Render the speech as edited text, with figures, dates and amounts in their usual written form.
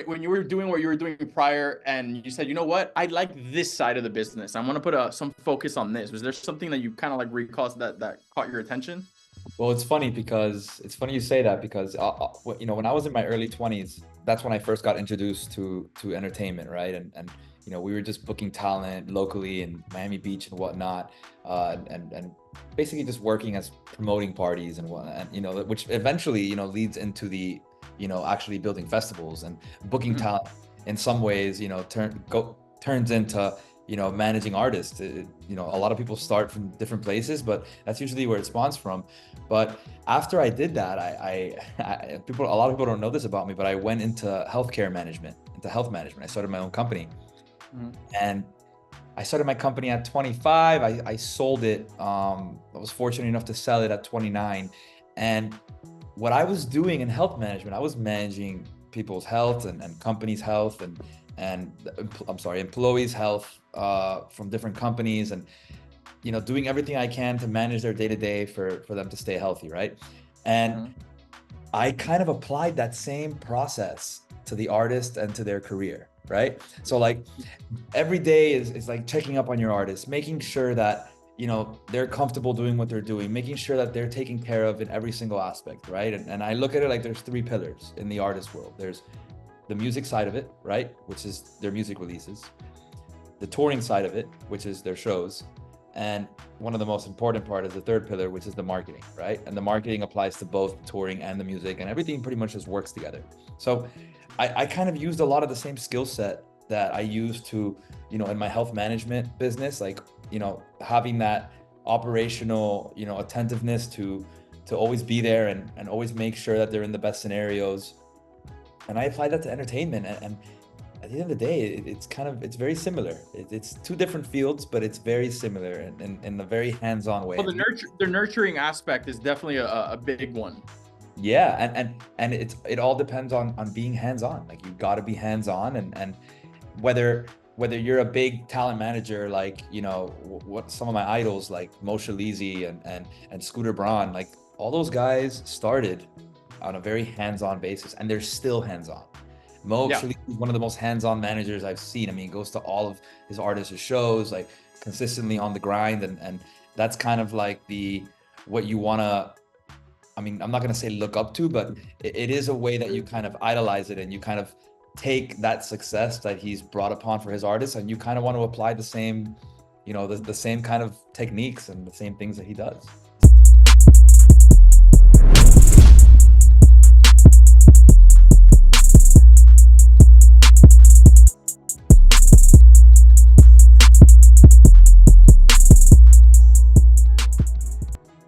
when you were doing what you were doing prior and you said, you know what, I like this side of the business, I'm going to put some focus on this. Was there something that you kind of like recall that caught your attention? Well, it's funny you say that because when I was in my early 20s, that's when I first got introduced to entertainment, right? And we were just booking talent locally in Miami Beach and whatnot, and basically just working as promoting parties and whatnot, and, which eventually leads into the actually building festivals and booking Mhm. talent. In some ways, turns into managing artists. A lot of people start from different places, but that's usually where it spawns from. But after I did that, a lot of people don't know this about me, but I went into healthcare management, into health management. I started my own company, Mhm. and I started my company at 25. I sold it. I was fortunate enough to sell it at 29. And what I was doing in health management, I was managing people's health and companies' health and I'm sorry, employees' health from different companies, and doing everything I can to manage their day to day for them to stay healthy, right? And Mhm. I kind of applied that same process to the artist and to their career, right? So like every day is like checking up on your artist, making sure that they're comfortable doing what they're doing, making sure that they're taken care of in every single aspect, right? And I look at it like there's three pillars in the artist world. There's the music side of it, right, which is their music releases, the touring side of it, which is their shows, and one of the most important part is the third pillar, which is the marketing, right? And the marketing applies to both touring and the music, and everything pretty much just works together. So I kind of used a lot of the same skill set that I used to, in my health management business, like, having that operational, attentiveness to always be there and always make sure that they're in the best scenarios. And I applied that to entertainment, and at the end of the day, it's very similar. It's two different fields, but it's very similar in a very hands-on way. Well, the nurturing aspect is definitely a big one. Yeah, and it all depends on being hands-on. Like you got to be hands-on, and whether you're a big talent manager, like what some of my idols like Moshe Leezy and Scooter Braun, like all those guys started on a very hands-on basis, and they're still hands-on. Mo Yeah. actually is one of the most hands-on managers I've seen. I mean, he goes to all of his artists' shows, like consistently on the grind, and that's kind of like the what you want to. I mean, I'm not going to say look up to, but it is a way that you kind of idolize it, and you kind of take that success that he's brought upon for his artists, and you kind of want to apply the same, the same kind of techniques and the same things that he does.